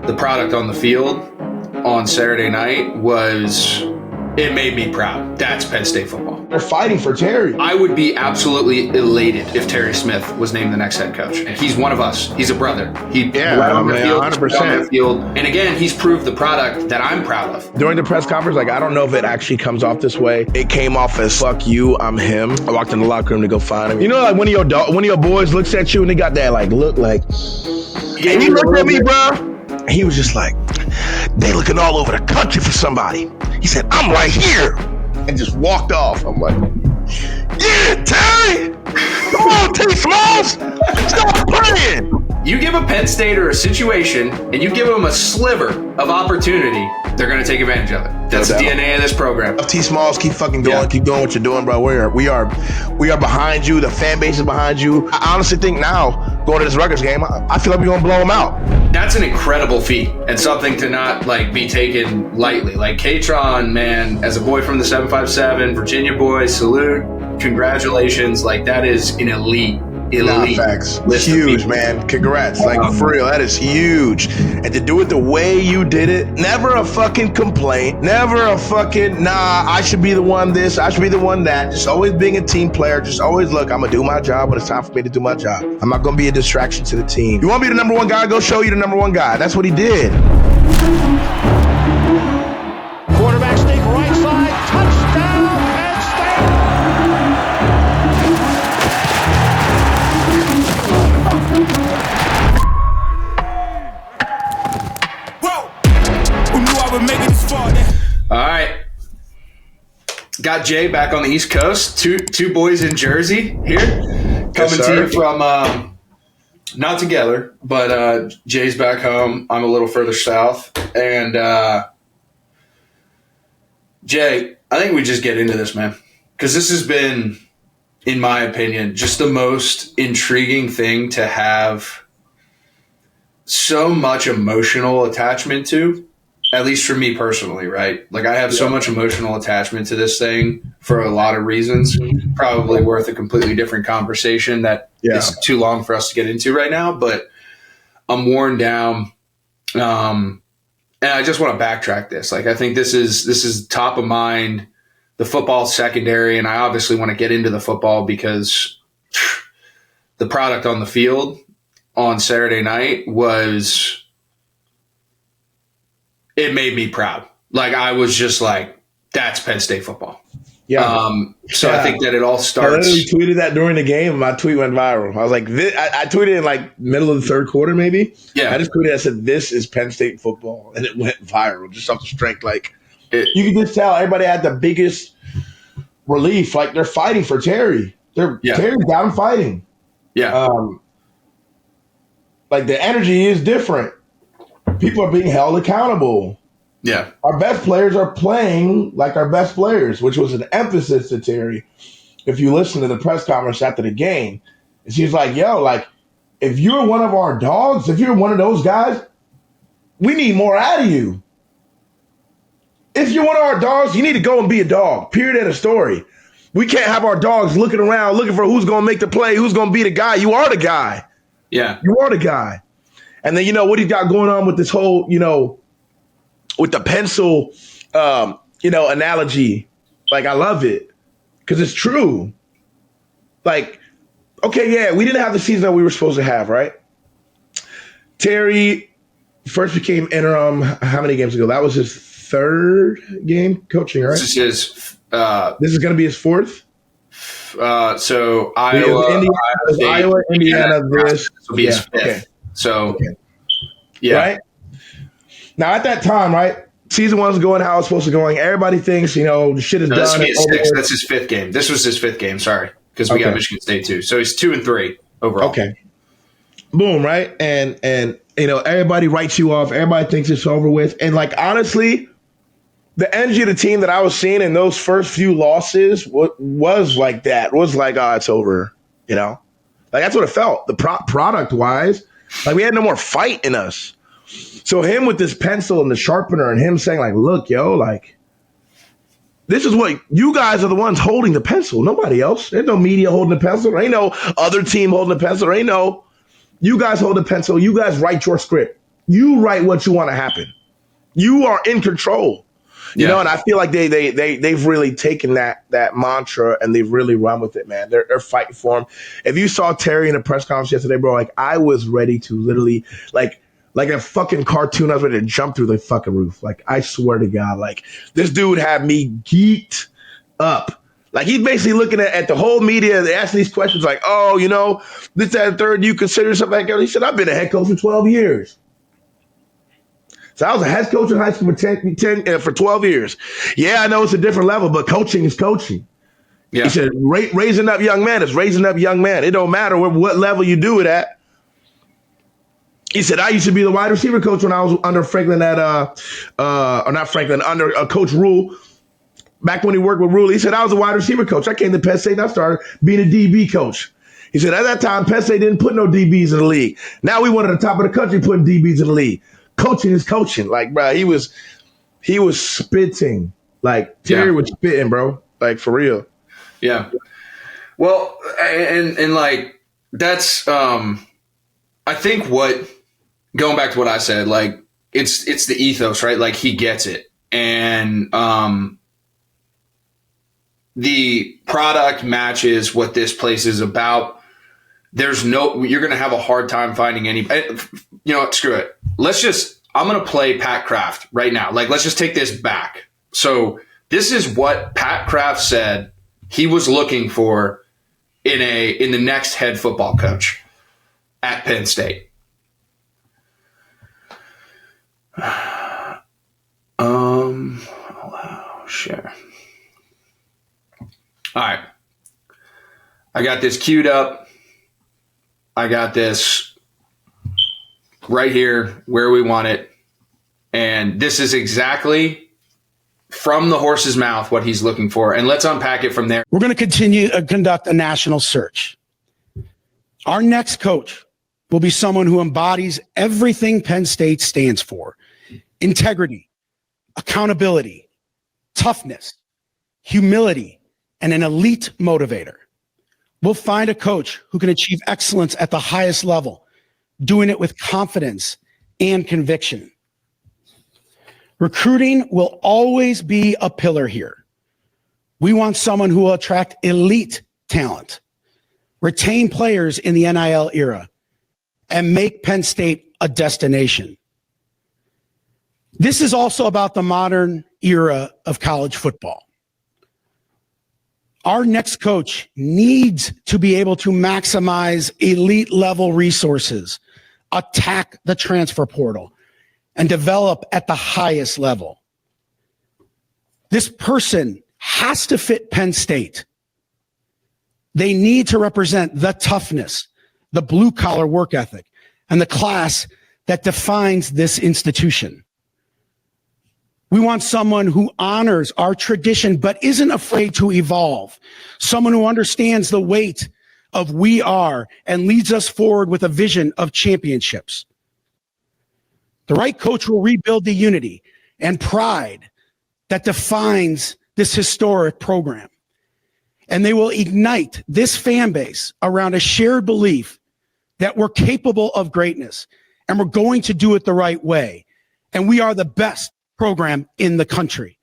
the product on the field on Saturday night it made me proud. That's Penn State football. They're fighting for Terry. I would be absolutely elated if Terry Smith was named the next head coach. He's one of us. He's a brother. He Yeah, went on the field, 100%. on the field. And again, he's proved the product that I'm proud of. During the press conference, I don't know if it actually comes off this way. It came off as "fuck you, I'm him." I walked in the locker room to go find him. You know, like one of your boys looks at you and they got that look like. And he looked at me, bro. He was just like, "They looking all over the country for somebody." He said, "I'm right here," and just walked off. I'm like, "Yeah, Terry, come on, T. Smalls, stop playing." You give a Penn Stater a situation and you give them a sliver of opportunity, they're going to take advantage of it. That's the DNA of this program. T. Smalls, keep fucking going. Keep doing what you're doing, bro. We are behind you. The fan base is behind you. I honestly think now, going to this Rutgers game, I feel like we're going to blow them out. That's an incredible feat and something to not be taken lightly. Katron, man, as a boy from the 757, Virginia boy, salute, congratulations. That is an elite. Nah, facts. Huge, man. Congrats. For real, that is huge. And to do it the way you did it, never a fucking complaint, never a fucking, I should be the one this, I should be the one that. Just always being a team player. Just always, look, I'm going to do my job when it's time for me to do my job. I'm not going to be a distraction to the team. You want to be the number one guy? Go show you the number one guy. That's what he did. Quarterback sneak right side. Touchdown, Penn State. Who knew I would make it this far? All right. Got Jay back on the East Coast. Two boys in Jersey here. Coming to you from, not together, but Jay's back home. I'm a little further south. And Jay, I think we just get into this, man. Because this has been, in my opinion, just the most intriguing thing to have so much emotional attachment to, at least for me personally, right? I have so much emotional attachment to this thing for a lot of reasons, probably worth a completely different conversation that is too long for us to get into right now, but I'm worn down. And I just want to backtrack this. I think this is top of mind, the football secondary, and I obviously want to get into the football because the product on the field on Saturday night it made me proud. I was just that's Penn State football. Yeah. I think that it all starts. I literally tweeted that during the game, and my tweet went viral. I was like, I tweeted in middle of the third quarter, maybe. Yeah. I just tweeted, I said, "This is Penn State football," and it went viral. Just off the strength, you can just tell everybody had the biggest relief. They're fighting for Terry. Terry's down fighting. Yeah. The energy is different. People are being held accountable. Yeah. Our best players are playing like our best players, which was an emphasis to Terry. If you listen to the press conference after the game, and she's like, if you're one of our dogs, if you're one of those guys, we need more out of you. If you're one of our dogs, you need to go and be a dog. Period. End of story. We can't have our dogs looking around, looking for who's going to make the play, who's going to be the guy. You are the guy. Yeah. You are the guy. And then, what he's got going on with this whole, with the pencil, analogy. I love it because it's true. Okay, we didn't have the season that we were supposed to have, right? Terry first became interim how many games ago? That was his third game coaching, right? This is this is going to be his fourth? So Iowa, Indiana, this will be his fifth. Okay. So, yeah. Right? Now, at that time, right, season one's going how it's supposed to go. Everybody thinks, the shit is done. That's his fifth game. This was his fifth game, sorry, because we got Michigan State too. So he's 2-3 overall. Okay. Boom, right? And everybody writes you off. Everybody thinks it's over with. And, honestly, the energy of the team that I was seeing in those first few losses was like that. Was it's over, That's what it felt. The product-wise, we had no more fight in us. So him with this pencil and the sharpener and him saying, look, this is what you guys are the ones holding the pencil. Nobody else. There's no media holding the pencil. There ain't no other team holding the pencil. There ain't no, you guys hold the pencil. You guys write your script. You write what you want to happen. You are in control. You know, and I feel like they've really taken that mantra and they've really run with it, man. They're fighting for him. If you saw Terry in a press conference yesterday, bro, like I was ready to literally like a fucking cartoon. I was ready to jump through the fucking roof. Like I swear to God, like this dude had me geeked up. Like he's basically looking at the whole media and asking these questions like, oh, you know, this, that, and third, do you consider something like that? He said, I've been a head coach for 12 years. So I was a head coach in high school for 12 years. Yeah, I know it's a different level, but coaching is coaching. Yeah. He said, raising up young men is raising up young men. It don't matter what level you do it at. He said, I used to be the wide receiver coach when I was under Franklin under Coach Rule. Back when he worked with Rule, he said, I was a wide receiver coach. I came to Penn State and I started being a DB coach. He said, at that time, Penn State didn't put no DBs in the league. Now we went at the top of the country putting DBs in the league. Coaching is coaching. Like, bro, he was spitting. Like, Terry was spitting, bro. Like, for real. Yeah. Well, and like, that's, I think going back to what I said, like, it's the ethos, right? Like, he gets it. And the product matches what this place is about. You're going to have a hard time finding any, you know what, screw it. I'm going to play Pat Kraft right now. Like, let's just take this back. So this is what Pat Kraft said he was looking for in the next head football coach at Penn State. Share. All right. I got this queued up. I got this right here where we want it. And this is exactly from the horse's mouth what he's looking for. And let's unpack it from there. We're going to continue to conduct a national search. Our next coach will be someone who embodies everything Penn State stands for: integrity, accountability, toughness, humility, and an elite motivator. We'll find a coach who can achieve excellence at the highest level, doing it with confidence and conviction. Recruiting will always be a pillar here. We want someone who will attract elite talent, retain players in the NIL era, and make Penn State a destination. This is also about the modern era of college football. Our next coach needs to be able to maximize elite level resources, attack the transfer portal, and develop at the highest level. This person has to fit Penn State. They need to represent the toughness, the blue collar work ethic, and the class that defines this institution. We want someone who honors our tradition but isn't afraid to evolve, someone who understands the weight of we are and leads us forward with a vision of championships. The right coach will rebuild the unity and pride that defines this historic program. And they will ignite this fan base around a shared belief that we're capable of greatness and we're going to do it the right way. And we are the best program in the country.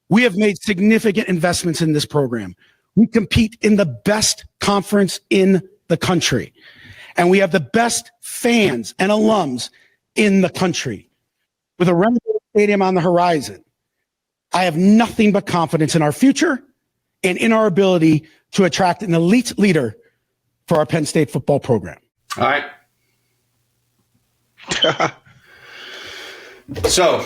We have made significant investments in this program. We compete in the best conference in the country. And we have the best fans and alums in the country. With a renovated stadium on the horizon, I have nothing but confidence in our future and in our ability to attract an elite leader for our Penn State football program. All right. So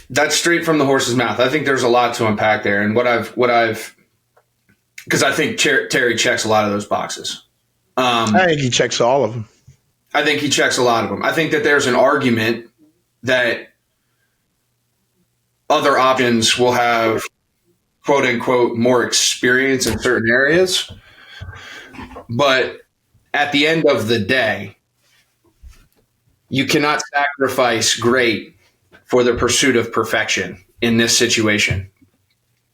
that's straight from the horse's mouth. I think there's a lot to unpack there. And because I think Terry checks a lot of those boxes. I think he checks all of them. I think he checks a lot of them. I think that there's an argument that other options will have, quote unquote, more experience in certain areas. But at the end of the day, you cannot sacrifice great for the pursuit of perfection in this situation.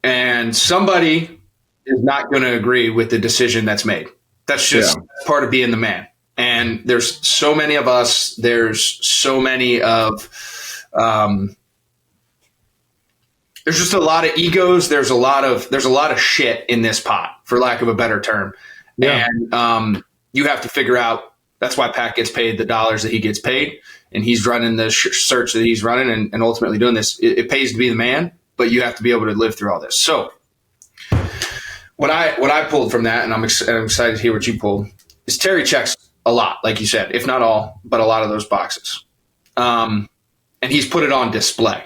And somebody is not going to agree with the decision that's made. That's just part of being the man. And there's so many of us. There's so many of there's just a lot of egos. There's a lot of shit in this pot, for lack of a better term. Yeah. And you have to figure out. That's why Pat gets paid the dollars that he gets paid, and he's running the search that he's running, and ultimately doing this. It pays to be the man, but you have to be able to live through all this. So what I pulled from that, and I'm excited to hear what you pulled, is Terry checks a lot, like you said, if not all, but a lot of those boxes. And he's put it on display.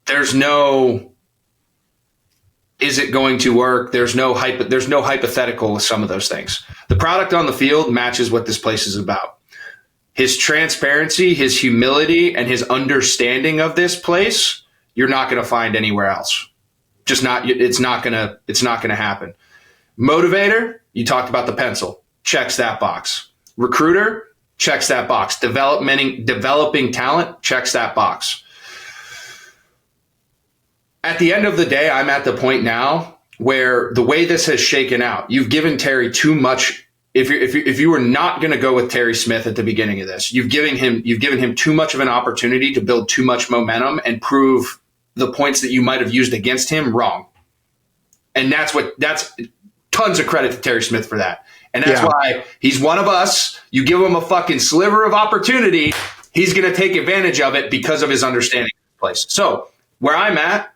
There's no, is it going to work? There's no hypothetical with some of those things. The product on the field matches what this place is about. His transparency, his humility, and his understanding of this place, you're not going to find anywhere else. Just not. It's not gonna happen. Motivator, you talked about the pencil. Checks that box. Recruiter, checks that box. Developing talent, checks that box. At the end of the day, I'm at the point now where the way this has shaken out, you've given Terry too much. If you were not going to go with Terry Smith at the beginning of this, you've given him too much of an opportunity to build too much momentum and prove the points that you might have used against him wrong. And that's tons of credit to Terry Smith for that. And that's why he's one of us. You give him a fucking sliver of opportunity, he's going to take advantage of it because of his understanding of the place. So where I'm at,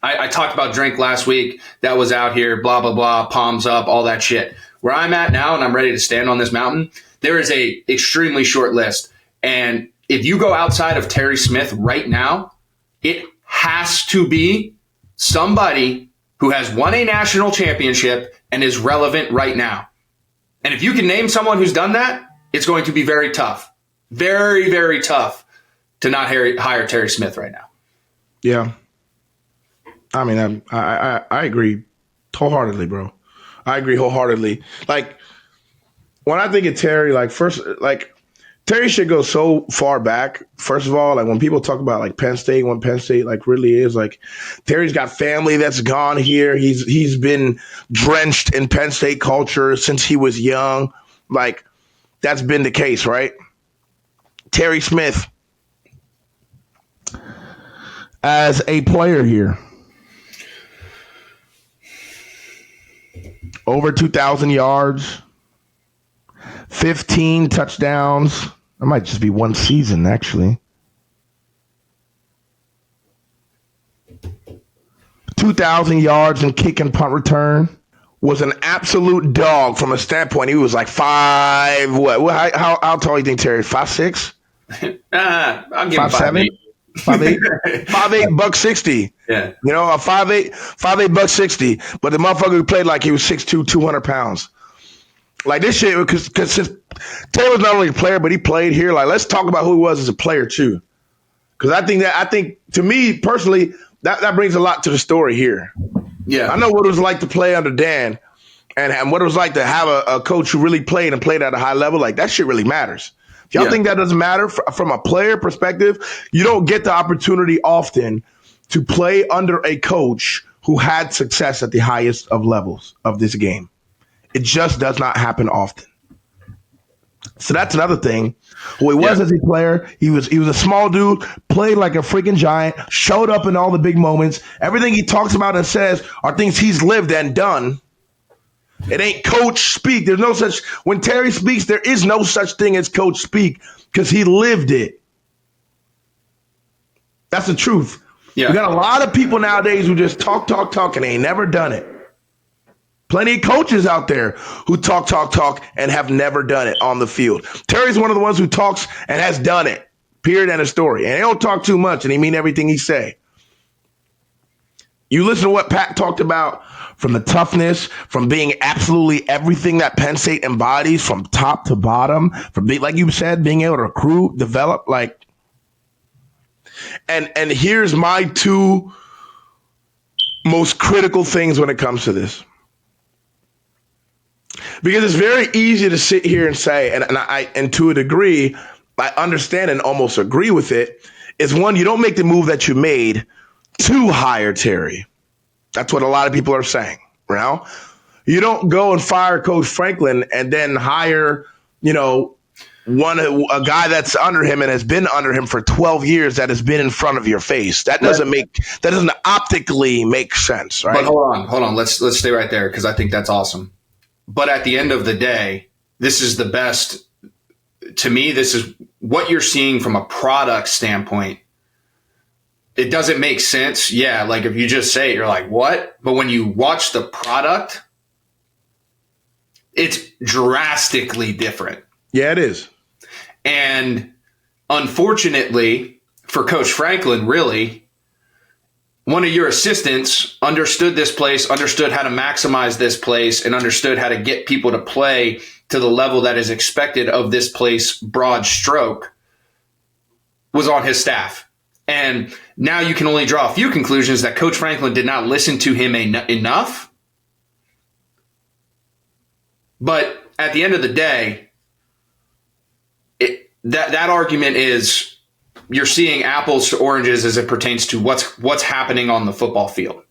I talked about Drink last week. That was out here, blah, blah, blah, palms up, all that shit. Where I'm at now, and I'm ready to stand on this mountain, there is a extremely short list. And if you go outside of Terry Smith right now, it has to be somebody who has won a national championship and is relevant right now. And if you can name someone who's done that, it's going to be very tough. Very, very tough to not hire Terry Smith right now. Yeah. I mean, I agree wholeheartedly, bro. I agree wholeheartedly. Like, when I think of Terry, Terry should go so far back. First of all, like, when people talk about like Penn State, when Penn State like really is like, Terry's got family that's gone here. He's been drenched in Penn State culture since he was young. Like, that's been the case, right? Terry Smith, as a player here, over 2,000 yards, 15 touchdowns. That might just be one season, actually. 2,000 yards in kick and punt return. Was an absolute dog from a standpoint. He was like 5, what? How tall do you think Terry is? 5'6"? I'll give him 5'7"? 5'8", 160. Yeah. You know, a 5'8", 160. But the motherfucker who played like he was 6'2", 200 pounds. Like, this shit, because since Taylor was not only a player, but he played here. Like, let's talk about who he was as a player too. Because I think to me personally, that brings a lot to the story here. Yeah. I know what it was like to play under Dan and what it was like to have a coach who really played at a high level. Like, that shit really matters. If y'all think that doesn't matter from a player perspective, you don't get the opportunity often to play under a coach who had success at the highest of levels of this game. It just does not happen often. So that's another thing. Who he was as a player, he was a small dude, played like a freaking giant, showed up in all the big moments. Everything he talks about and says are things he's lived and done. It ain't coach speak. There's no such, when Terry speaks, there is no such thing as coach speak because he lived it. That's the truth. Yeah. We got a lot of people nowadays who just talk, and they ain't never done it. Plenty of coaches out there who talk, and have never done it on the field. Terry's one of the ones who talks and has done it. Period, end of story. And he don't talk too much, and he mean everything he say. You listen to what Pat talked about from the toughness, from being absolutely everything that Penn State embodies from top to bottom, from being, like you said, being able to recruit, develop, like. And here's my two most critical things when it comes to this. Because it's very easy to sit here and say, and to a degree, I understand and almost agree with it, is one, you don't make the move that you made to hire Terry. That's what a lot of people are saying. You know? You don't go and fire Coach Franklin and then hire, a guy that's under him and has been under him for 12 years that has been in front of your face. That doesn't optically make sense, right? But hold on. Let's stay right there because I think that's awesome. But at the end of the day, this is the best. To me, this is what you're seeing from a product standpoint. It doesn't make sense. Yeah, like if you just say it, you're like, what? But when you watch the product, it's drastically different. Yeah, it is. And unfortunately for Coach Franklin, really, one of your assistants understood this place, understood how to maximize this place, and understood how to get people to play to the level that is expected of this place, broad stroke, was on his staff. And now you can only draw a few conclusions that Coach Franklin did not listen to him enough. But at the end of the day, that argument is you're seeing apples to oranges as it pertains to what's happening on the football field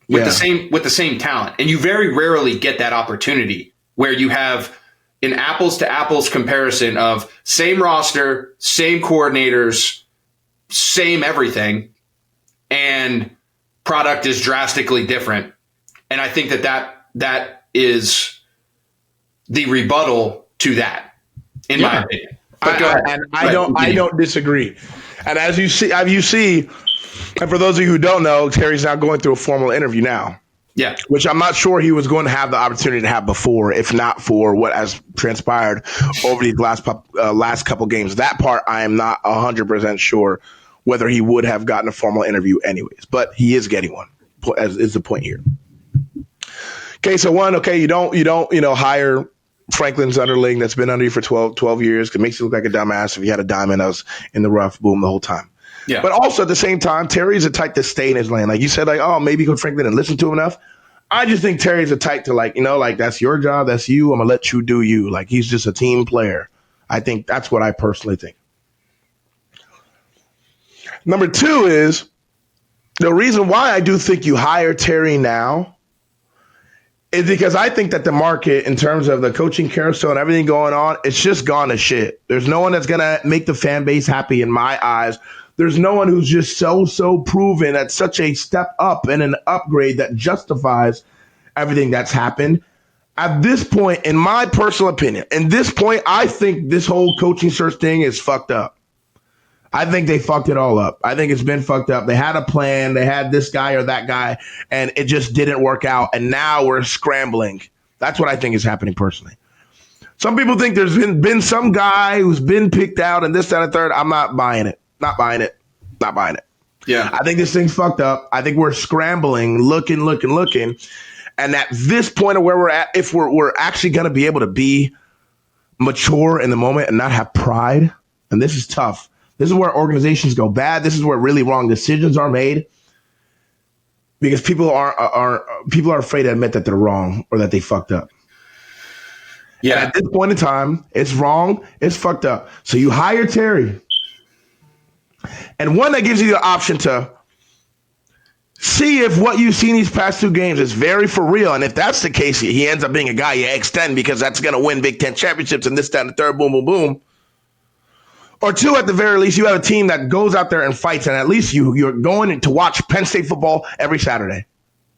with the same talent. And you very rarely get that opportunity where you have an apples to apples comparison of same roster, same coordinators, same everything, and product is drastically different. And I think that is the rebuttal to that, in my opinion. I don't disagree. And as you see, and for those of you who don't know, Terry's now going through a formal interview now. Yeah. Which I'm not sure he was going to have the opportunity to have before, if not for what has transpired over these last couple games. That part I am not 100% sure whether he would have gotten a formal interview anyways, but he is getting one, as is the point here. Okay, so you don't hire Franklin's underling that's been under you for 12 years. It makes you look like a dumbass if you had a diamond that was in the rough, boom, the whole time. Yeah. But also at the same time, Terry's a type to stay in his lane. Like you said, maybe Coach Franklin didn't listen to him enough. I just think Terry's a type to that's your job, that's you. I'm going to let you do you. Like he's just a team player. I think that's what I personally think. Number two is the reason why I do think you hire Terry now is because I think that the market, in terms of the coaching carousel and everything going on, it's just gone to shit. There's no one that's going to make the fan base happy in my eyes. There's no one who's just so proven at such a step up and an upgrade that justifies everything that's happened. At this point, in my personal opinion, I think this whole coaching search thing is fucked up. I think they fucked it all up. I think it's been fucked up. They had a plan. They had this guy or that guy, and it just didn't work out. And now we're scrambling. That's what I think is happening personally. Some people think there's been some guy who's been picked out and this, that, and third. I'm not buying it. Not buying it. Yeah. I think this thing's fucked up. I think we're scrambling, looking. And at this point of where we're at, if we're actually going to be able to be mature in the moment and not have pride, and this is tough. This is where organizations go bad. This is where really wrong decisions are made because people are afraid to admit that they're wrong or that they fucked up. Yeah. And at this point in time, it's wrong. It's fucked up. So you hire Terry, and one that gives you the option to see if what you've seen these past two games is very for real. And if that's the case, he ends up being a guy you extend because that's going to win Big Ten championships and this, that, and the third, boom, boom, boom. Or two, at the very least, you have a team that goes out there and fights, and at least you're going to watch Penn State football every Saturday.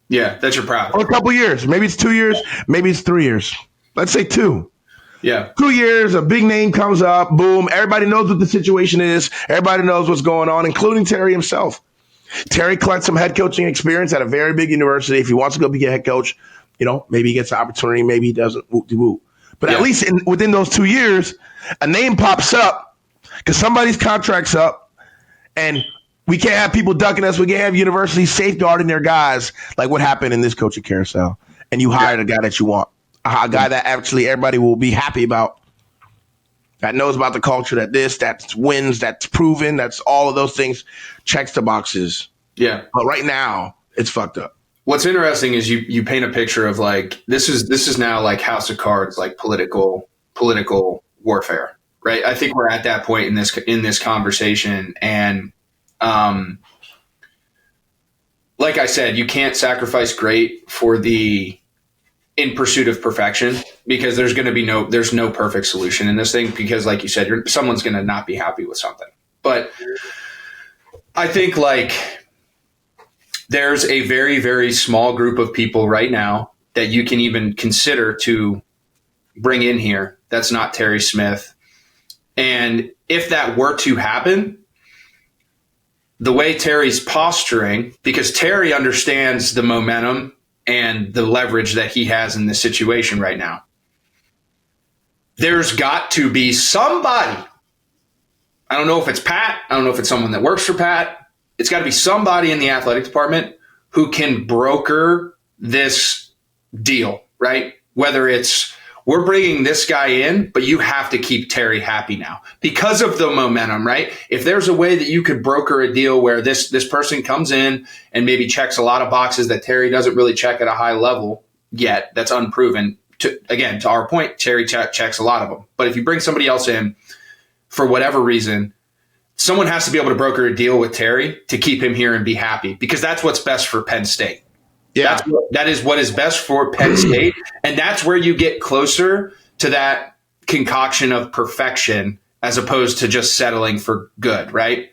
Yeah, that's your product. Or a couple years. Maybe it's 2 years. Maybe it's 3 years. Let's say 2. Yeah. 2 years, a big name comes up, boom. Everybody knows what the situation is. Everybody knows what's going on, including Terry himself. Terry collects some head coaching experience at a very big university. If he wants to go be a head coach, maybe he gets the opportunity, maybe he doesn't. Whoop-de-whoop. But at least within those 2 years, a name pops up because somebody's contract's up, and we can't have people ducking us. We can't have universities safeguarding their guys like what happened in this coaching carousel. And you hired a guy that you want, a guy that actually everybody will be happy about, that knows about the culture, that wins, that's proven, that's all of those things, checks the boxes. Yeah. But right now, it's fucked up. What's interesting is you paint a picture of like this is now like House of Cards, like political warfare. Right. I think we're at that point in this conversation. And like I said, you can't sacrifice great for the in pursuit of perfection, because there's no perfect solution in this thing, because like you said, someone's going to not be happy with something. But I think like there's a very, very small group of people right now that you can even consider to bring in here that's not Terry Smith. And if that were to happen, the way Terry's posturing, because Terry understands the momentum and the leverage that he has in this situation right now, there's got to be somebody. I don't know if it's Pat. I don't know if it's someone that works for Pat. It's got to be somebody in the athletic department who can broker this deal, right? Whether it's, we're bringing this guy in, but you have to keep Terry happy now because of the momentum, right? If there's a way that you could broker a deal where this person comes in and maybe checks a lot of boxes that Terry doesn't really check at a high level yet, that's unproven. To our point, Terry checks a lot of them. But if you bring somebody else in for whatever reason, someone has to be able to broker a deal with Terry to keep him here and be happy, because that's what's best for Penn State. Yeah, that is what is best for Penn State. And that's where you get closer to that concoction of perfection as opposed to just settling for good, right?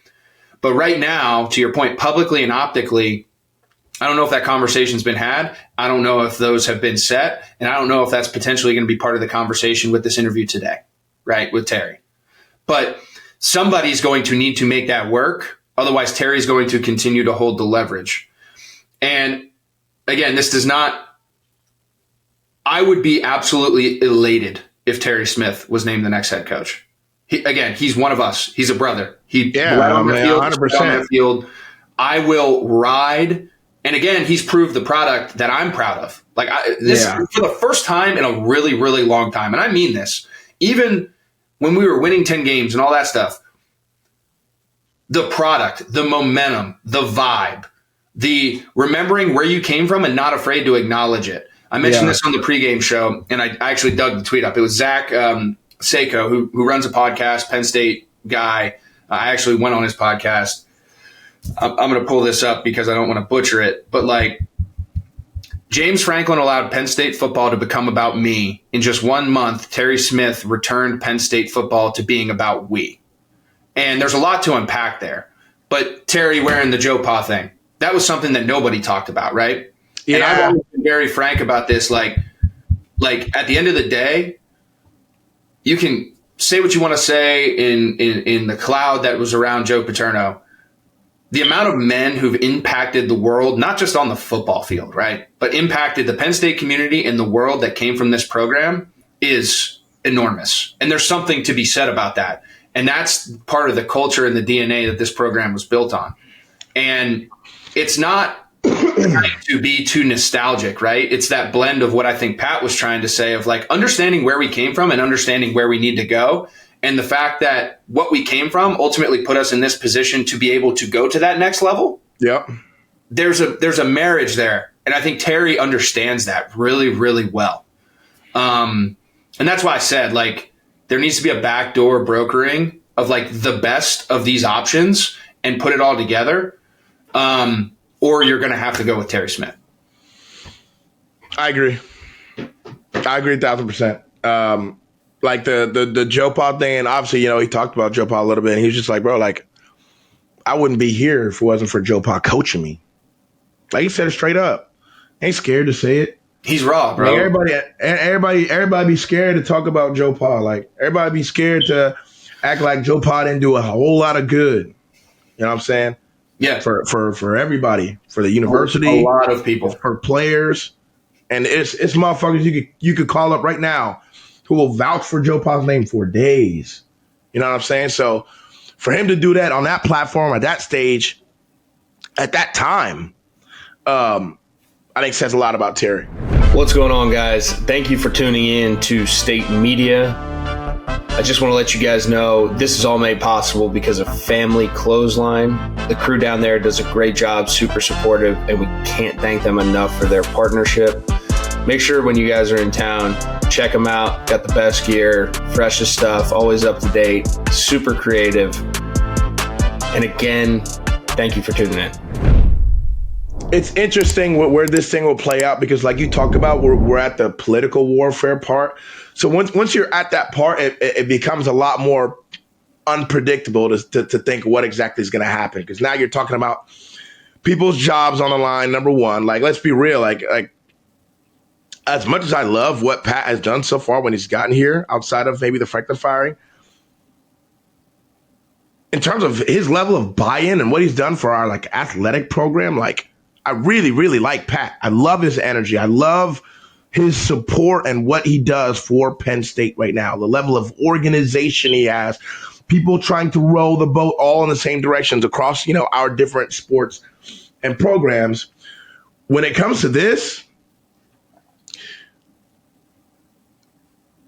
But right now, to your point, publicly and optically, I don't know if that conversation's been had. I don't know if those have been set. And I don't know if that's potentially going to be part of the conversation with this interview today, right, with Terry. But somebody's going to need to make that work. Otherwise, Terry's going to continue to hold the leverage. And again, this does not – I would be absolutely elated if Terry Smith was named the next head coach. He's one of us. He's a brother. Right on the field, 100%. On the field. I will ride. And again, he's proved the product that I'm proud of. For the first time in a really, really long time, and I mean this, even when we were winning 10 games and all that stuff, the product, the momentum, the vibe, the remembering where you came from and not afraid to acknowledge it. I mentioned this on the pregame show, and I actually dug the tweet up. It was Zach Seiko, who runs a podcast, Penn State guy. I actually went on his podcast. I'm going to pull this up because I don't want to butcher it. But like, James Franklin allowed Penn State football to become about me. In just 1 month, Terry Smith returned Penn State football to being about we. And there's a lot to unpack there. But Terry wearing the Joe Pa thing, that was something that nobody talked about, right? Yeah. And I've always been very frank about this. Like at the end of the day, you can say what you want to say in the cloud that was around Joe Paterno. The amount of men who've impacted the world, not just on the football field, right, but impacted the Penn State community and the world that came from this program is enormous. And there's something to be said about that. And that's part of the culture and the DNA that this program was built on. And it's not trying to be too nostalgic, right? It's that blend of what I think Pat was trying to say of like understanding where we came from and understanding where we need to go. And the fact that what we came from ultimately put us in this position to be able to go to that next level. Yep. There's a marriage there. And I think Terry understands that really, really well. And that's why I said, like, there needs to be a backdoor brokering of like the best of these options and put it all together. Or you're going to have to go with Terry Smith. I agree 1,000%. Like the Joe Pa thing, and obviously, he talked about Joe Pa a little bit, and he was just like, bro, like, I wouldn't be here if it wasn't for Joe Pa coaching me. Like, he said it straight up. Ain't scared to say it. He's raw, bro. Like everybody be scared to talk about Joe Pa. Like, everybody be scared to act like Joe Pa didn't do a whole lot of good. You know what I'm saying? Yeah. For everybody, for the university, a lot of people, for players, and it's motherfuckers you could call up right now who will vouch for Joe Pa's name for days. You know what I'm saying? So for him to do that on that platform at that stage, at that time, I think says a lot about Terry. What's going on, guys? Thank you for tuning in to State Media. I just want to let you guys know this is all made possible because of Family Clothesline. The crew down there does a great job, super supportive, and we can't thank them enough for their partnership. Make sure when you guys are in town, check them out. Got the best gear, freshest stuff, always up to date, super creative. And again, thank you for tuning in. It's interesting where this thing will play out because, like you talked about, we're at the political warfare part. So once you're at that part, it becomes a lot more unpredictable to think what exactly is going to happen, because now you're talking about people's jobs on the line. Number one, like, let's be real, like as much as I love what Pat has done so far when he's gotten here, outside of maybe the Franklin firing, in terms of his level of buy-in and what he's done for our like athletic program, like, I really, really like Pat. I love his energy. I love his support and what he does for Penn State right now. The level of organization he has, people trying to row the boat all in the same directions across, our different sports and programs. When it comes to this,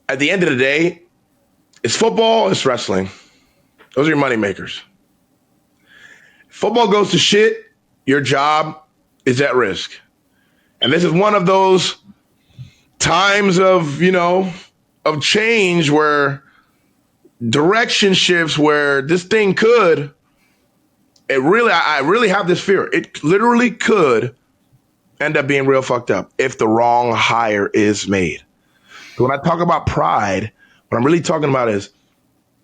at the end of the day, it's football, it's wrestling. Those are your money makers. Football goes to shit, your job is at risk. And this is one of those times of, of change where direction shifts, where this thing could, I really have this fear. It literally could end up being real fucked up if the wrong hire is made. So when I talk about pride, what I'm really talking about is,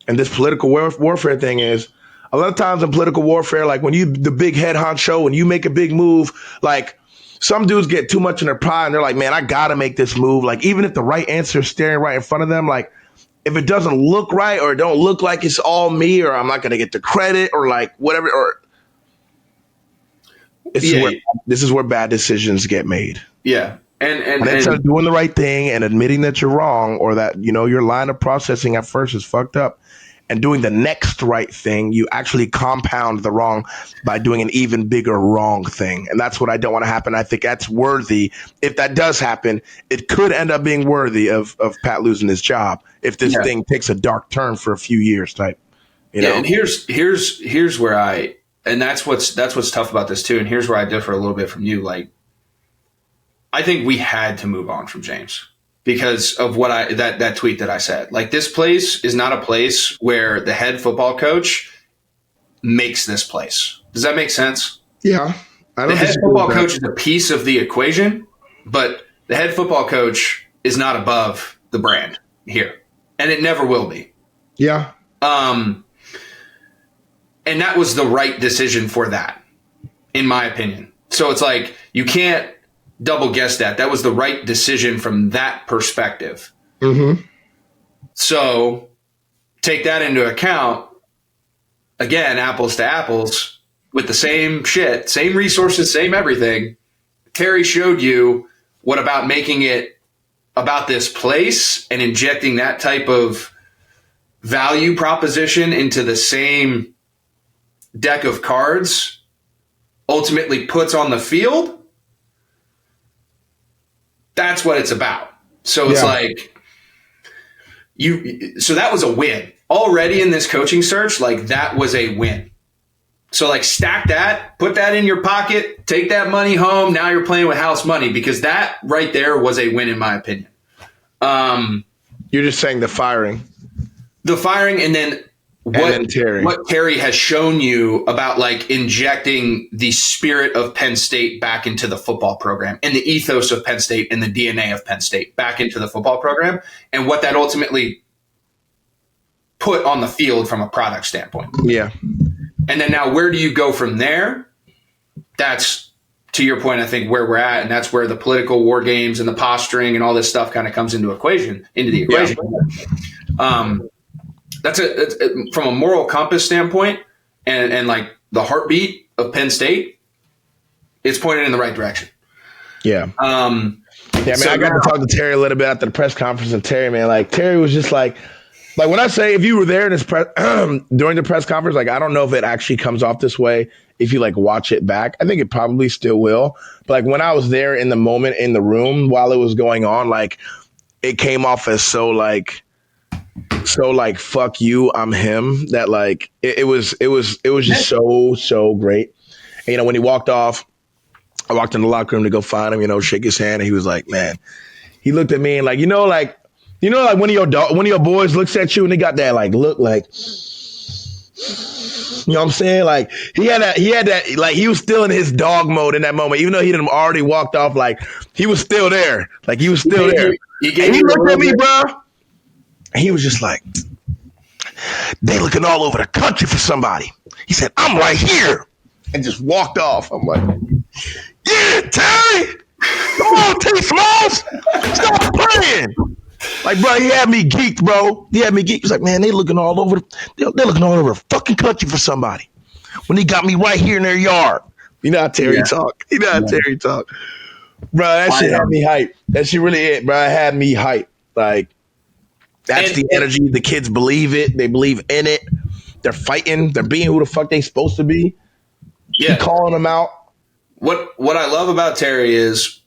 and this political warfare thing is, a lot of times in political warfare, like when you, the big head honcho, when you make a big move, like some dudes get too much in their pride and they're like, man, I got to make this move. Like, even if the right answer is staring right in front of them, like, if it doesn't look right or it don't look like it's all me, or I'm not going to get the credit, or like whatever, or this is where bad decisions get made. Yeah. And instead of doing the right thing and admitting that you're wrong, or that, your line of processing at first is fucked up, and doing the next right thing, you actually compound the wrong by doing an even bigger wrong thing. And that's what I don't want to happen. I think that's worthy. If that does happen, it could end up being worthy of Pat losing his job if this thing takes a dark turn for a few years type. Yeah, and here's where and that's what's tough about this too. And here's where I differ a little bit from you. Like, I think we had to move on from James because of what that tweet that I said. Like, this place is not a place where the head football coach makes this place. Does that make sense? Yeah. The head football coach is a piece of the equation, but the head football coach is not above the brand here, and it never will be. Yeah. And that was the right decision for that, in my opinion. So it's like, you can't double guess that. That was the right decision from that perspective. Mm-hmm. So take that into account. Again, apples to apples, with the same shit, same resources, same everything. Terry showed you what about making it about this place and injecting that type of value proposition into the same deck of cards ultimately puts on the field. That's what it's about. So it's like so that was a win already in this coaching search. Like, that was a win. So like, stack that, put that in your pocket, take that money home. Now you're playing with house money, because that right there was a win in my opinion. You're just saying the firing, and then what Terry has shown you about like injecting the spirit of Penn State back into the football program, and the ethos of Penn State and the DNA of Penn State back into the football program, and what that ultimately put on the field from a product standpoint. Yeah. And then now, where do you go from there? That's, to your point, I think, where we're at, and that's where the political war games and the posturing and all this stuff kind of comes into the equation. That's from a moral compass standpoint, and like the heartbeat of Penn State, it's pointed in the right direction. Yeah. I got to talk to Terry a little bit after the press conference, and Terry was just like when I say, if you were there in his during the press conference, like, I don't know if it actually comes off this way if you like watch it back. I think it probably still will. But like, when I was there in the moment in the room while it was going on, like, it came off as so fuck you, I'm him, that like it was just so great. And, when he walked off, I walked in the locker room to go find him, shake his hand, and he was like, man, he looked at me and like, like one of your boys looks at you and they got that like look like, You know what I'm saying? Like he had that, like he was still in his dog mode in that moment, even though he done already walked off. Like he was still there. Like he was still there. And he looked at me, bro. And he was just like, they looking all over the country for somebody. He said, I'm right here. And just walked off. I'm like, yeah, Terry. Come on, T Smalls. Stop playing. Like, bro, he had me geeked, bro. He had me geeked. He's like, man, they're looking all over the fucking country for somebody. When he got me right here in their yard. You know how Terry talk. Bro, that shit had me hyped. That shit really it, bro. It had me hyped. Like, that's the energy. The kids believe it. They believe in it. They're fighting. They're being who the fuck they supposed to be. Yeah. Keep calling them out. What I love about Terry is,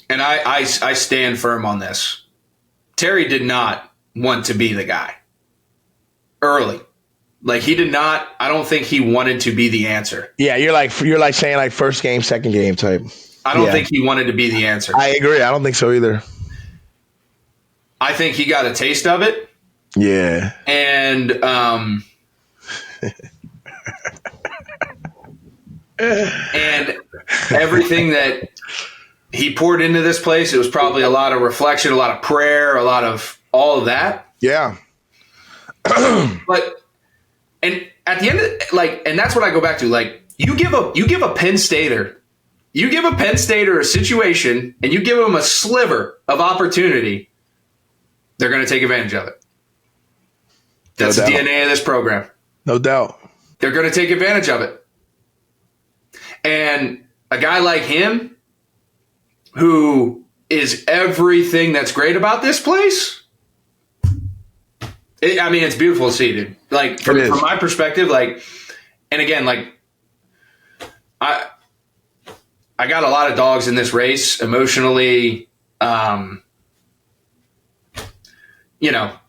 and I stand firm on this, Terry did not want to be the guy early. Like he did not. I don't think he wanted to be the answer. Yeah, you're like saying like first game, second game type. I don't think he wanted to be the answer. I agree. I don't think so either. I think he got a taste of it. Yeah. And and everything that he poured into this place, it was probably a lot of reflection, a lot of prayer, a lot of all of that. Yeah. But and at the end of and that's what I go back to. Like you give a Penn Stater a situation and you give them a sliver of opportunity, they're going to take advantage of it. That's the DNA of this program. No doubt. They're going to take advantage of it. And a guy like him, who is everything that's great about this place, it's beautiful to see, dude. Like, from my perspective, like, and again, like, I got a lot of dogs in this race emotionally,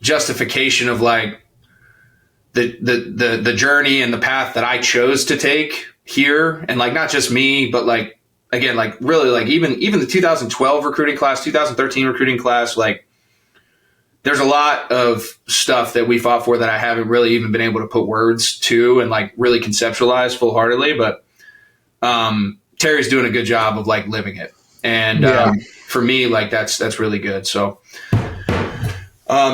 justification of like the journey and the path that I chose to take here. And like, not just me, but like, again, like really like even the 2012 recruiting class, 2013 recruiting class, like there's a lot of stuff that we fought for that I haven't really even been able to put words to and like really conceptualize full heartedly. But Terry's doing a good job of like living it. And for me, like that's really good. So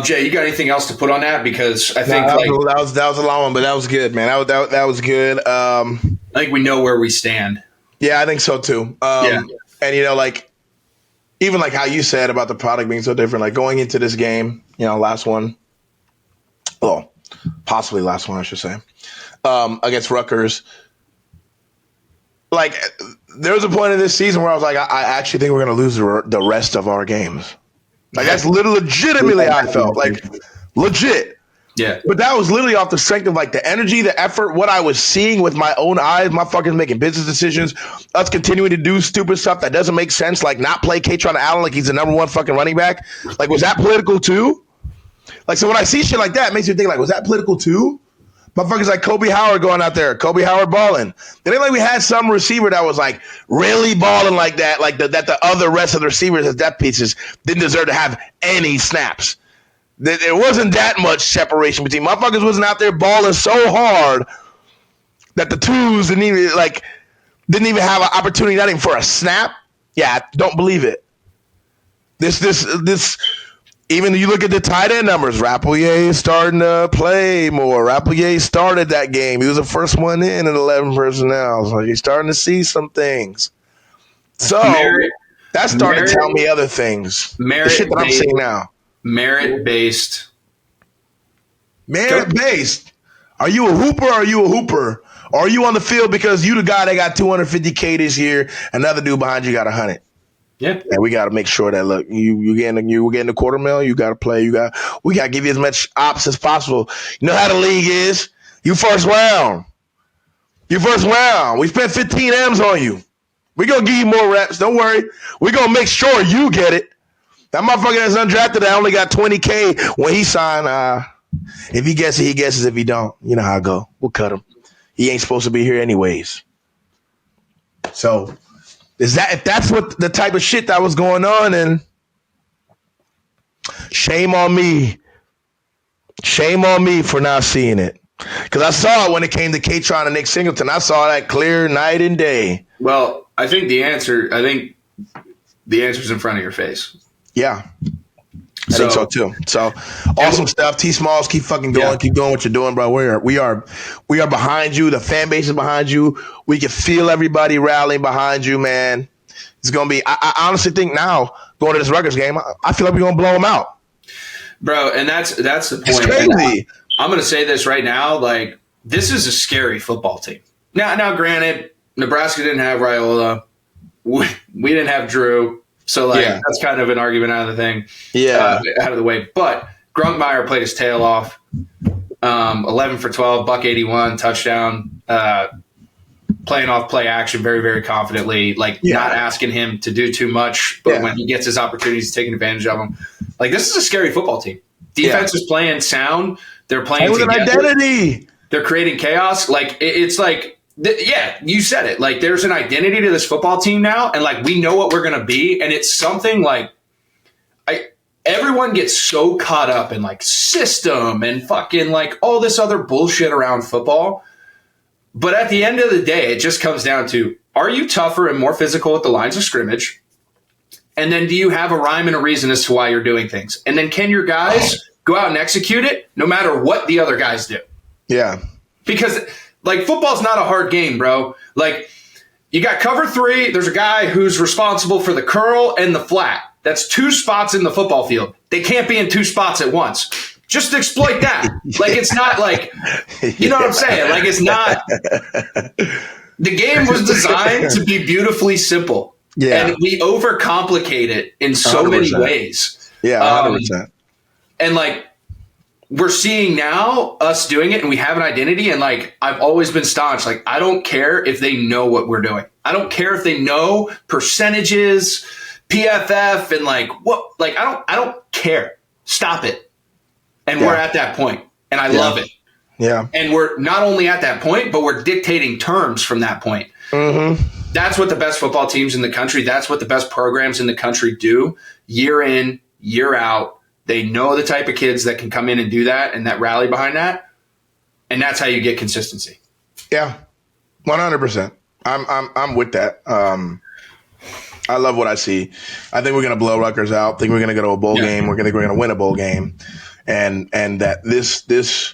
Jay, you got anything else to put on that? Because I think that was a long one, but that was good, man. That was good. I think we know where we stand. Yeah, I think so too. And like even like how you said about the product being so different, like going into this game, last one, possibly last one, I should say, against Rutgers. Like there was a point in this season where I was like, I actually think we're going to lose the rest of our games. Like that's legitimately how I felt. Like legit. Yeah. But that was literally off the strength of like the energy, the effort, what I was seeing with my own eyes, motherfuckers making business decisions, us continuing to do stupid stuff that doesn't make sense, like not play Kaytron Allen like he's the number one fucking running back. Like, was that political too? Like, so when I see shit like that, it makes me think like, was that political too? Motherfuckers like Kobe Howard going out there, Kobe Howard balling. Then ain't like we had some receiver that was like really balling like that, like that the other rest of the receivers as depth pieces didn't deserve to have any snaps. There wasn't that much separation between motherfuckers wasn't out there balling so hard that the twos didn't even have an opportunity not even for a snap. Yeah, I don't believe it. This even you look at the tight end numbers, Rapplier is starting to play more. Rapplier started that game. He was the first one in at 11 personnel. So you're starting to see some things. So that's starting to tell me other things. The shit that I'm seeing now. Merit-based. Are you a hooper or are you a hooper? Or are you on the field because you the guy that got 250K this year, another dude behind you got 100? Yeah. And we got to make sure that, look, you getting the $250,000, you got to play. We got to give you as much ops as possible. You know how the league is. You first round. We spent 15 M's on you. We going to give you more reps. Don't worry. We going to make sure you get it. That motherfucker that's undrafted that only got 20K when he signed. If he gets it, he guesses. If he don't, you know how I go. We'll cut him. He ain't supposed to be here anyways. So if that's what the type of shit that was going on, and shame on me. Shame on me for not seeing it. Because I saw it when it came to Katron and Nick Singleton. I saw that clear night and day. Well, I think the answer's in front of your face. Yeah. I think so too. So awesome stuff. T Smalls, keep fucking going. Yeah. Keep doing what you're doing, bro. We are behind you. The fan base is behind you. We can feel everybody rallying behind you, man. It's gonna be. I honestly think now going to this Rutgers game, I feel like we're gonna blow them out, bro. And that's the point. It's crazy. I'm gonna say this right now. Like, this is a scary football team. Now, granted, Nebraska didn't have Raiola. We didn't have Drew. So, that's kind of an argument out of the thing. Yeah. Out of the way. But Grunkmeyer played his tail off. 11 for 12, buck 81, touchdown. Playing off play action very, very confidently. Not asking him to do too much. But when he gets his opportunities, taking advantage of them. This is a scary football team. Defense is playing sound. They're playing with together. An identity. They're creating chaos. You said it. There's an identity to this football team now, and we know what we're gonna be, and it's something everyone gets so caught up in system and fucking all this other bullshit around football. But at the end of the day, it just comes down to, are you tougher and more physical at the lines of scrimmage? And then do you have a rhyme and a reason as to why you're doing things? And then can your guys go out and execute it no matter what the other guys do? Yeah. Because football's not a hard game, bro. You got cover 3. There's a guy who's responsible for the curl and the flat. That's 2 spots in the football field. They can't be in 2 spots at once. Just exploit that. It's not you know what I'm saying? It's not. The game was designed to be beautifully simple. Yeah. And we overcomplicate it in so 100%. many ways. Yeah, 100%. And we're seeing now us doing it, and we have an identity. And I've always been staunch. I don't care if they know what we're doing. I don't care if they know percentages, PFF, and what. I don't care. Stop it. And we're at that point, and I love it. Yeah. And we're not only at that point, but we're dictating terms from that point. Mm-hmm. That's what the best football teams in the country. That's what the best programs in the country do, year in, year out. They know the type of kids that can come in and do that and that rally behind that. And that's how you get consistency. Yeah, 100%. I'm with that. I love what I see. I think we're going to blow Rutgers out. I think we're going to go to a bowl game. We're going to win a bowl game. And that this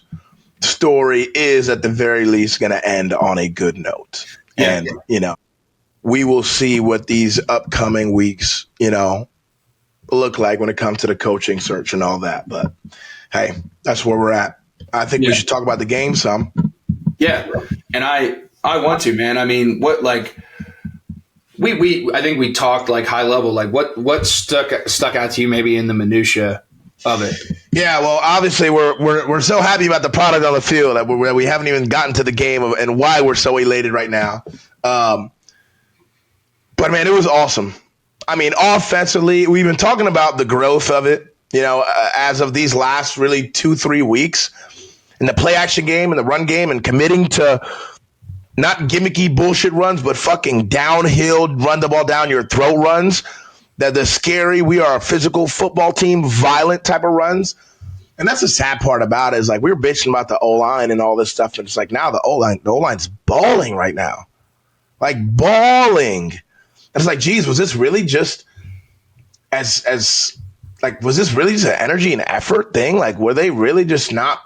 story is at the very least going to end on a good note. Yeah. And, we will see what these upcoming weeks, look like when it comes to the coaching search and all that. But hey, that's where we're at. I think we should talk about the game some. Yeah. And I want to, man. I mean, what I think we talked high level, what stuck out to you maybe in the minutia of it? Yeah, well, obviously we're so happy about the product on the field that we haven't even gotten to the game and why we're so elated right now. But man, it was awesome. I mean, offensively, we've been talking about the growth of it, as of these last really 2-3 weeks in the play action game and the run game, and committing to not gimmicky bullshit runs, but fucking downhill, run the ball down your throat runs. That the scary, we are a physical football team, violent type of runs. And that's the sad part about it is we were bitching about the O-line and all this stuff. And it's now the O-line's balling right now. Balling. And it's geez, was this really just was this really just an energy and effort thing? Were they really just not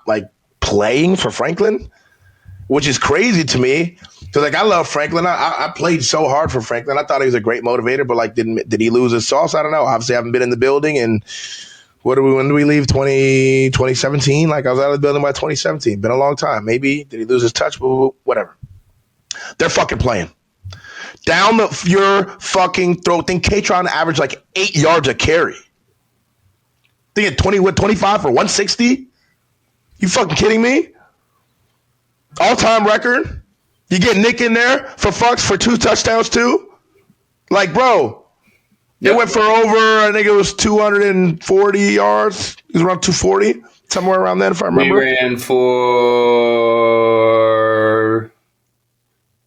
playing for Franklin? Which is crazy to me. Because I love Franklin. I played so hard for Franklin. I thought he was a great motivator, but did he lose his sauce? I don't know. Obviously I haven't been in the building, and when did we leave? 2017? I was out of the building by 2017. Been a long time. Maybe did he lose his touch? Whatever. They're fucking playing. Down your fucking throat. Think Katron averaged 8 yards a carry. Think at 25 for 160? You fucking kidding me? All-time record. You get Nick in there for 2 touchdowns too? Bro. It went for over, I think it was 240 yards. It was around 240. Somewhere around then, if I remember. He ran for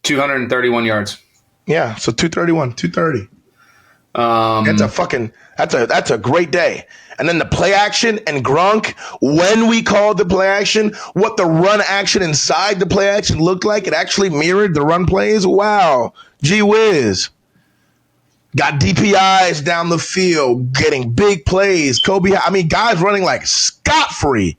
231 yards. Yeah, so 230. That's a great day. And then the play action and Gronk, when we called the play action, what the run action inside the play action looked like, it actually mirrored the run plays. Wow. Gee whiz. Got DPIs down the field, getting big plays. Guys running like scot-free.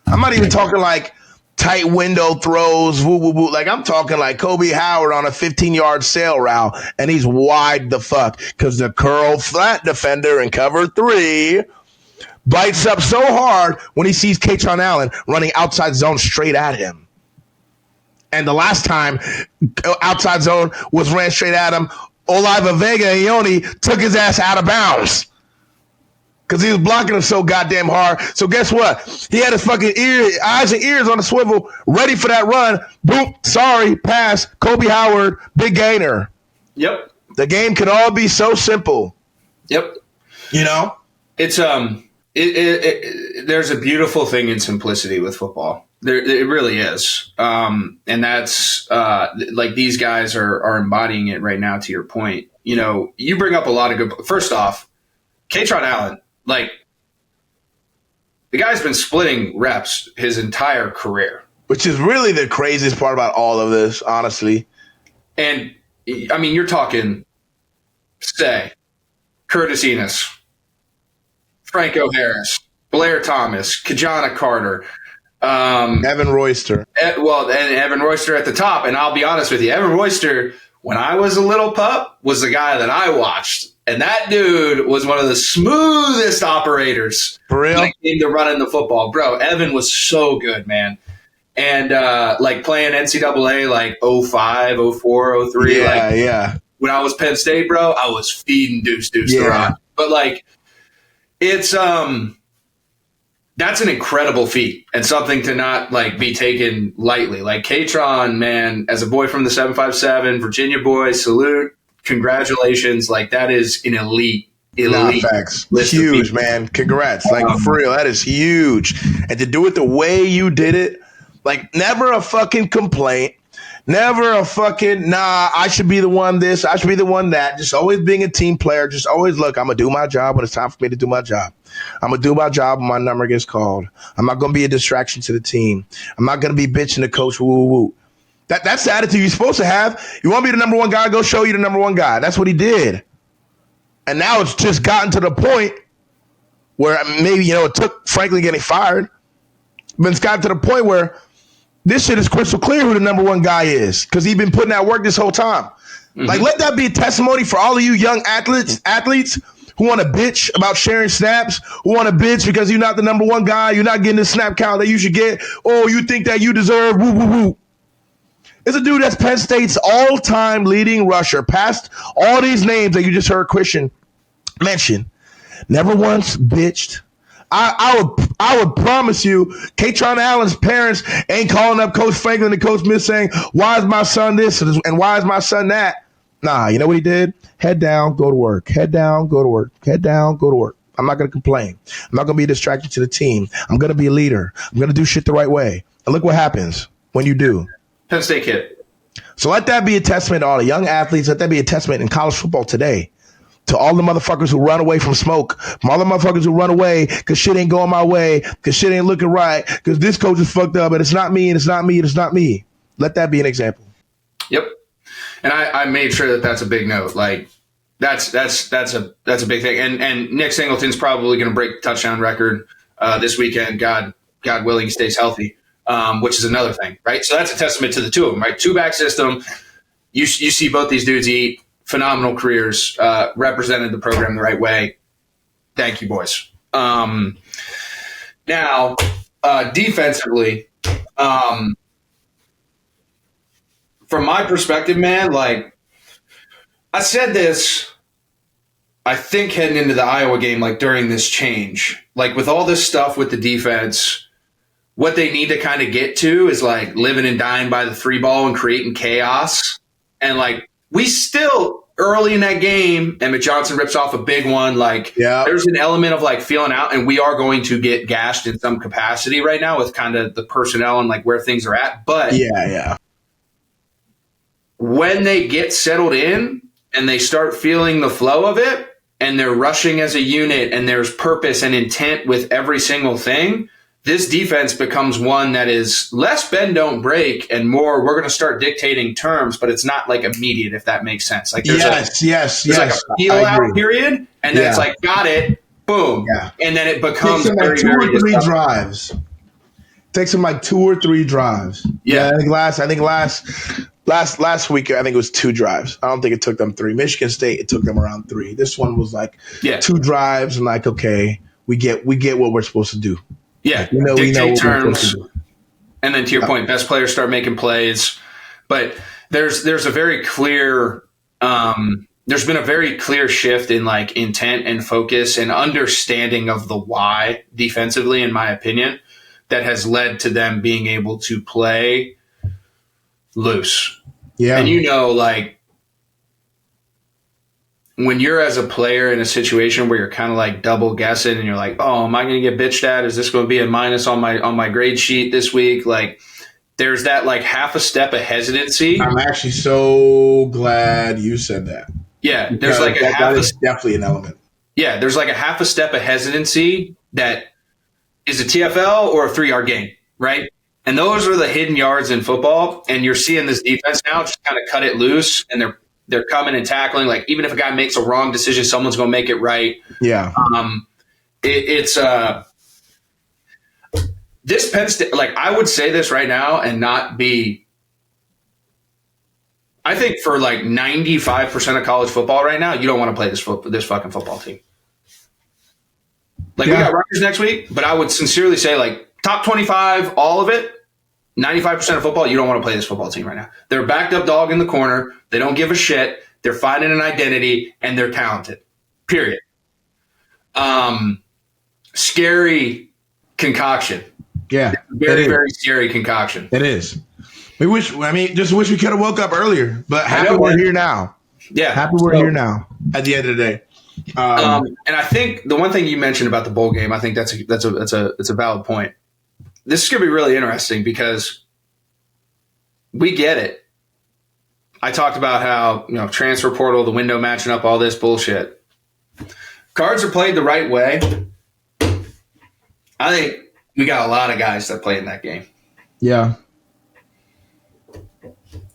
I'm not even talking like tight window throws, woo, woo, woo. Like, I'm talking like Kobe Howard on a 15-yard sail route, and he's wide the fuck because the curl flat defender in cover 3 bites up so hard when he sees Kaytron Allen running outside zone straight at him. And the last time outside zone was ran straight at him, Oliva Vega Ione took his ass out of bounds because he was blocking him so goddamn hard. So guess what? He had his fucking eyes and ears on the swivel, ready for that run. Boom, sorry, pass. Kobe Howard, big gainer. Yep. The game could all be so simple. Yep. You know? It's there's a beautiful thing in simplicity with football. It really is. And that's like these guys are embodying it right now, to your point. You know, you bring up a lot of good – first off, Kaytron Allen, like the guy's been splitting reps his entire career. Which is really the craziest part about all of this, honestly. And, I mean, you're talking, say, Curtis Enos, Franco Harris, Blair Thomas, Kajana Carter – Evan Royster. And Evan Royster at the top. And I'll be honest with you, Evan Royster, when I was a little pup, was the guy that I watched. And that dude was one of the smoothest operators. For real? When it came to running the football. Bro, Evan was so good, man. And like playing NCAA like 05, 04, 03. Yeah. When I was Penn State, bro, I was feeding deuce around. But like, it's that's an incredible feat and something to not like be taken lightly. Like Kaytron, man, as a boy from the 757, Virginia boy, salute, congratulations. Like that is an elite. Facts. Huge, man. Congrats. Like for real, that is huge. And to do it the way you did it, like never a fucking complaint. Never a fucking, I should be the one this, I should be the one that. Just always being a team player. Just always, look, I'm going to do my job when it's time for me to do my job. I'm going to do my job when my number gets called. I'm not going to be a distraction to the team. I'm not going to be bitching the coach, woo. That's the attitude you're supposed to have. You want to be the number one guy, go show you the number one guy. That's what he did. And now it's just gotten to the point where maybe, it took Franklin getting fired. But it's gotten to the point where this shit is crystal clear who the number one guy is because he's been putting that work this whole time. Mm-hmm. Like, let that be a testimony for all of you young athletes who want to bitch about sharing snaps, who want to bitch because you're not the number one guy, you're not getting the snap count that you should get, or you think that you deserve, woo. It's a dude that's Penn State's all-time leading rusher, past all these names that you just heard Christian mention. Never once bitched. I would promise you, Kaytron Allen's parents ain't calling up Coach Franklin and Coach Smith saying, why is my son this and why is my son that? Nah, you know what he did? Head down, go to work. Head down, go to work. Head down, go to work. I'm not going to complain. I'm not going to be a distraction to the team. I'm going to be a leader. I'm going to do shit the right way. And look what happens when you do. Penn State kid. So let that be a testament to all the young athletes. Let that be a testament in college football today. To all the motherfuckers who run away from smoke, from all the motherfuckers who run away because shit ain't going my way, because shit ain't looking right, because this coach is fucked up, and it's not me, and it's not me, and it's not me. Let that be an example. Yep. And I made sure that that's a big note. Like that's a big thing. And Nick Singleton's probably going to break the touchdown record this weekend. God willing, he stays healthy, which is another thing, right? So that's a testament to the two of them, right? 2-back system. You see both these dudes eat. Phenomenal careers, represented the program the right way. Thank you, boys. Now, defensively, from my perspective, man, like I said this, I think heading into the Iowa game, like during this change, like with all this stuff with the defense, what they need to kind of get to is like living and dying by the 3 ball and creating chaos. And like, we still early in that game, Emmett Johnson rips off a big one. Like there's an element of like feeling out, and we are going to get gashed in some capacity right now with kind of the personnel and like where things are at. But when they get settled in and they start feeling the flow of it, and they're rushing as a unit, and there's purpose and intent with every single thing, this defense becomes one that is less bend, don't break, and more we're going to start dictating terms, but it's not like immediate, if that makes sense. Like there's like a feel out period, and then it's like, got it, boom. Yeah. And then it becomes like two or three drives. Takes them like 2 or 3 drives. Yeah. I think last week, I think it was 2 drives. I don't think it took them 3. Michigan State, it took them around 3. This one was like 2 drives and like, okay, we get what we're supposed to do. Yeah, like, dictate terms, and then to your point, best players start making plays. But there's a very clear there's been a very clear shift in like intent and focus and understanding of the why defensively, in my opinion, that has led to them being able to play loose. Yeah, and like when you're as a player in a situation where you're kind of like double guessing and you're like, oh, am I going to get bitched at? Is this going to be a minus on my grade sheet this week? Like there's that like half a step of hesitancy. I'm actually so glad you said that. Yeah. There's like that is definitely an element. Yeah. There's like a half a step of hesitancy that is a TFL or a 3-yard game. Right. And those are the hidden yards in football. And you're seeing this defense now just kind of cut it loose, and they're coming and tackling. Like even if a guy makes a wrong decision, someone's going to make it right. Yeah. It's this Penn State. Like I would say this right now and not be. I think for like 95% of college football right now, you don't want to play this fucking football team. Like we got Rutgers next week, but I would sincerely say like top 25, all of it. 95% of football, you don't want to play this football team right now. They're a backed up dog in the corner. They don't give a shit. They're finding an identity, and they're talented. Period. Scary concoction. Yeah. Very, very scary concoction. It is. Just wish we could have woke up earlier, but happy we're here now. Yeah. Happy we're here now at the end of the day. And I think the one thing you mentioned about the bowl game, I think that's a valid point. This is going to be really interesting because we get it. I talked about how, transfer portal, the window matching up, all this bullshit. Cards are played the right way. I think we got a lot of guys that play in that game. Yeah.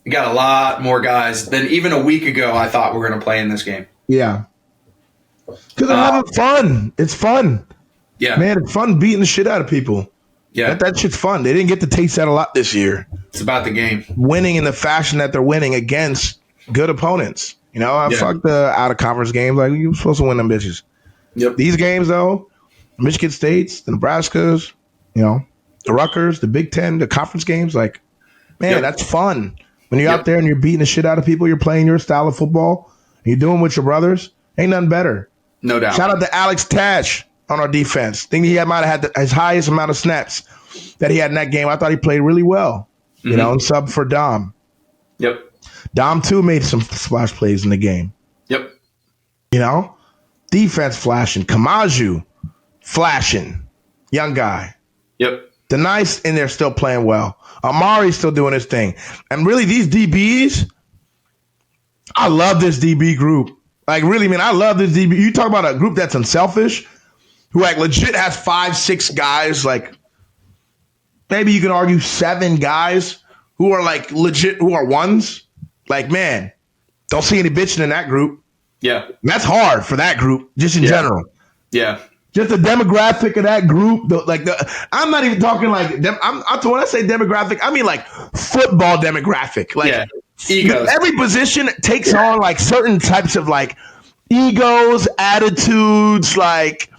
We got a lot more guys than even a week ago I thought were going to play in this game. Yeah. Because they're having fun. It's fun. Yeah. Man, it's fun beating the shit out of people. Yeah. That shit's fun. They didn't get to taste that a lot this year. It's about the game. Winning in the fashion that they're winning against good opponents. Fuck the out-of-conference games. Like, you're supposed to win them bitches. Yep. These games, though, Michigan States, the Nebraskas, the Rutgers, the Big Ten, the conference games, like, man, that's fun. When you're out there and you're beating the shit out of people, you're playing your style of football, and you're doing with your brothers, ain't nothing better. No doubt. Shout out to Alex Tash on our defense. Think he might have had his highest amount of snaps that he had in that game. I thought he played really well, and sub for Dom. Yep. Dom, too, made some splash plays in the game. Yep. Defense flashing. Kamaju flashing. Young guy. Yep. Denice in there still playing well. Amari's still doing his thing. And really, these DBs, I love this DB group. Like, really, man, I love this DB. You talk about a group that's unselfish, who like legit has 5-6 guys, like maybe you can argue 7 guys who are like legit, who are ones. Like, man, don't see any bitching in that group. Yeah. And that's hard for that group, just in general. Yeah. Just the demographic of that group, I'm not even talking like when I say demographic, I mean like football demographic. Like egos. Every position takes on like certain types of like egos, attitudes, like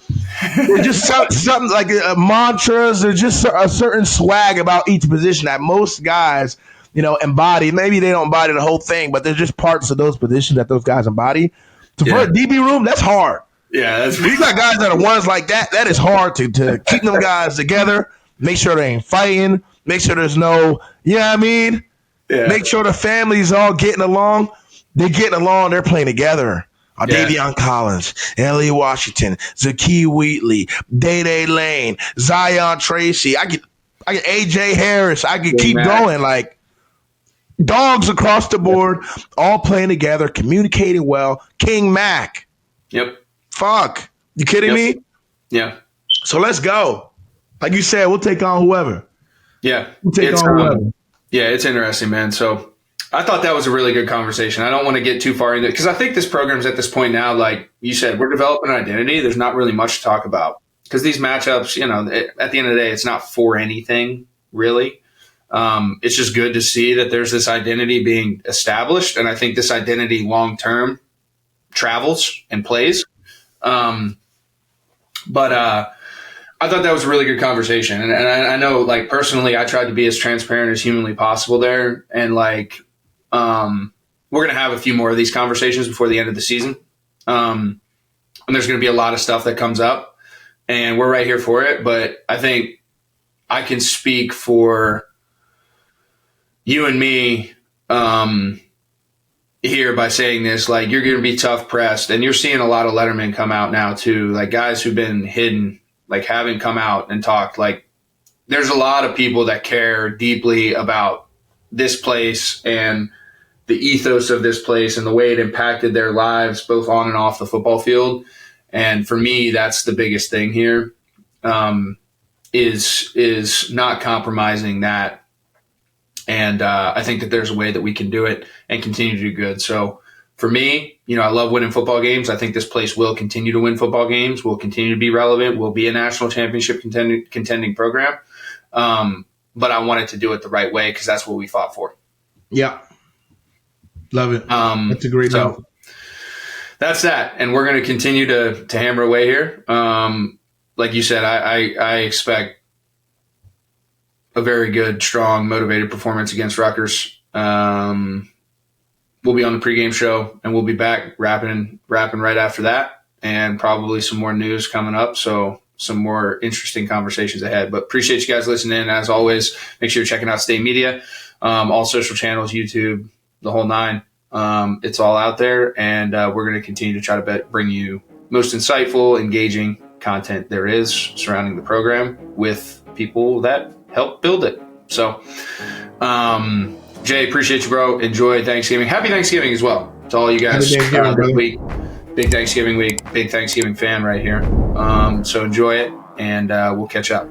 they're just something like mantras. There's just a certain swag about each position that most guys, embody. Maybe they don't embody the whole thing, but there's just parts of those positions that those guys embody. So for a DB room, that's hard. Yeah, you got guys that are ones like that. That is hard to keep them guys together. Make sure they ain't fighting. Make sure there's no, Yeah. Make sure the family's all getting along. They're getting along. They're playing together. Davion Collins, Ellie Washington, Zakee Wheatley, Day Lane, Zion Tracy. I get AJ Harris. I could keep going. Like, Dogs across the board, all playing together, communicating well. King Mac. Yep. Fuck. You kidding me? Yeah. So let's go. Like you said, we'll take on whoever. Yeah. We'll take on whoever. Yeah, it's interesting, man. So I thought that was a really good conversation. I don't want to get too far into it because I think this program's at this point now, like you said, we're developing an identity. There's not really much to talk about because these matchups, at the end of the day, it's not for anything really. It's just good to see that there's this identity being established. And I think this identity long-term travels and plays. But I thought that was a really good conversation. And I know, like, personally, I tried to be as transparent as humanly possible there. And, like, we're going to have a few more of these conversations before the end of the season. And there's going to be a lot of stuff that comes up. And we're right here for it. But I think I can speak for you and me here by saying this. Like, you're going to be tough pressed. And you're seeing a lot of lettermen come out now, too. Like, guys who've been hidden, like, haven't come out and talked. Like, there's a lot of people that care deeply about this place and the ethos of this place and the way it impacted their lives, both on and off the football field. And for me, that's the biggest thing here, is not compromising that. And I think that there's a way that we can do it and continue to do good. So for me, I love winning football games. I think this place will continue to win football games. We'll continue to be relevant. We'll be a national championship contending program. But I wanted to do it the right way because that's what we fought for. Yeah. Love it. That's a great note. That's that. And we're going to continue to hammer away here. Like you said, I expect a very good, strong, motivated performance against Rutgers. We'll be on the pregame show, and we'll be back rapping right after that, and probably some more news coming up. So some more interesting conversations ahead. But appreciate you guys listening. As always, make sure you're checking out State Media, all social channels, YouTube, the whole nine. It's all out there, and we're going to continue to try to bring you most insightful, engaging content there is surrounding the program with people that help build it. So, Jay, appreciate you, bro. Enjoy Thanksgiving. Happy Thanksgiving as well to all you guys. Big Thanksgiving week. Big Thanksgiving fan right here. So enjoy it, and we'll catch up.